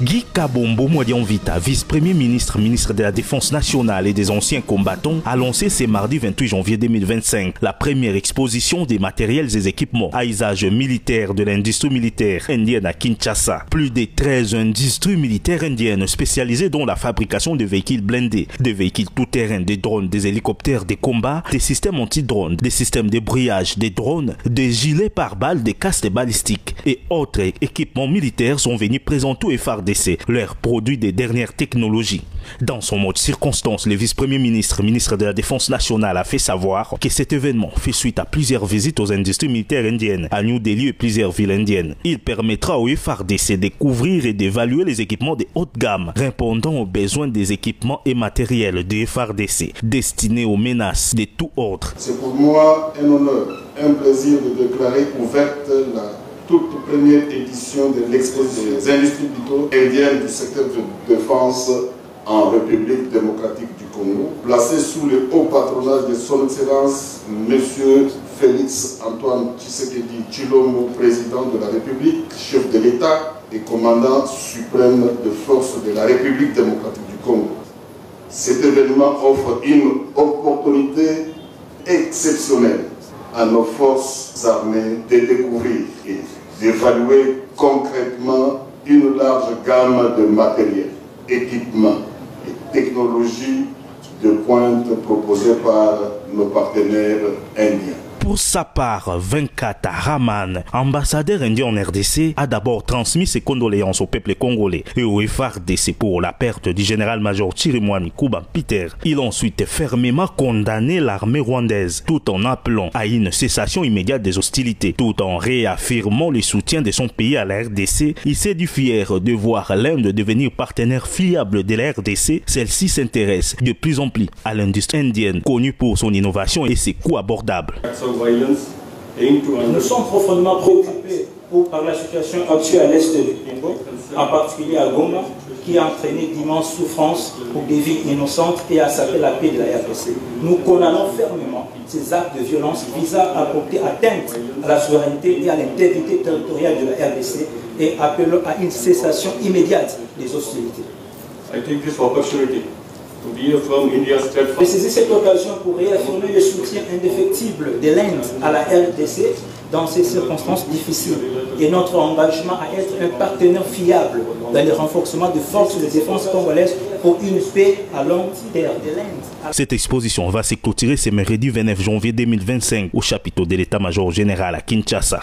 Guy Kabombo Mwadianvita, vice-premier ministre, ministre de la Défense nationale et des anciens combattants, a lancé ce mardi 28 janvier 2025 la première exposition des matériels et équipements à usage militaire de l'industrie militaire indienne à Kinshasa. Plus de 13 industries militaires indiennes spécialisées dans la fabrication de véhicules blindés, de véhicules tout-terrain, des drones, des hélicoptères de combat, des systèmes anti-drones, des systèmes de brouillage, des drones, des gilets pare-balles, des casques balistiques et autres équipements militaires sont venus présenter au FARDC leurs produits des dernières technologies. Dans son mode circonstance, le vice-premier ministre, ministre de la Défense nationale, a fait savoir que cet événement fait suite à plusieurs visites aux industries militaires indiennes à New Delhi et plusieurs villes indiennes. Il permettra au FARDC de découvrir et d'évaluer les équipements de haute gamme répondant aux besoins des équipements et matériels du FARDC destinés aux menaces de tout ordre. C'est pour moi un honneur, un plaisir de déclarer ouverte la toute première édition de l'exposition des industries indiennes du secteur de défense en République démocratique du Congo, placée sous le haut patronage de son Excellence M. Félix Antoine Tshisekedi Tshilombo, président de la République, chef de l'État et commandant suprême de forces de la République démocratique du Congo. Cet événement offre une opportunité exceptionnelle à nos forces armées de découvrir et d'évaluer concrètement une large gamme de matériel, équipements et technologies de pointe proposées par nos partenaires indiens. Pour sa part, Venkata Raman, ambassadeur indien en RDC, a d'abord transmis ses condoléances au peuple congolais et au FARDC pour la perte du général-major Chirimwami Kuba Peter. Il a ensuite fermement condamné l'armée rwandaise, tout en appelant à une cessation immédiate des hostilités, tout en réaffirmant le soutien de son pays à la RDC. Il s'est dit fier de voir l'Inde devenir partenaire fiable de la RDC. Celle-ci s'intéresse de plus en plus à l'industrie indienne, connue pour son innovation et ses coûts abordables. Nous sommes profondément préoccupés par la situation actuelle à l'est du Congo, en particulier à Goma, qui a entraîné d'immenses souffrances pour des vies innocentes et a sapé la paix de la RDC. Nous condamnons fermement ces actes de violence visant à porter atteinte à la souveraineté et à l'intégrité territoriale de la RDC et appelons à une cessation immédiate des hostilités. Je saisis cette occasion pour réaffirmer le soutien indéfectible de l'Inde à la RDC dans ces circonstances difficiles et notre engagement à être un partenaire fiable dans le renforcement des forces de défense congolaises pour une paix à long terme. Cette exposition va se clôturer ce mercredi 29 janvier 2025 au chapiteau de l'état-major général à Kinshasa.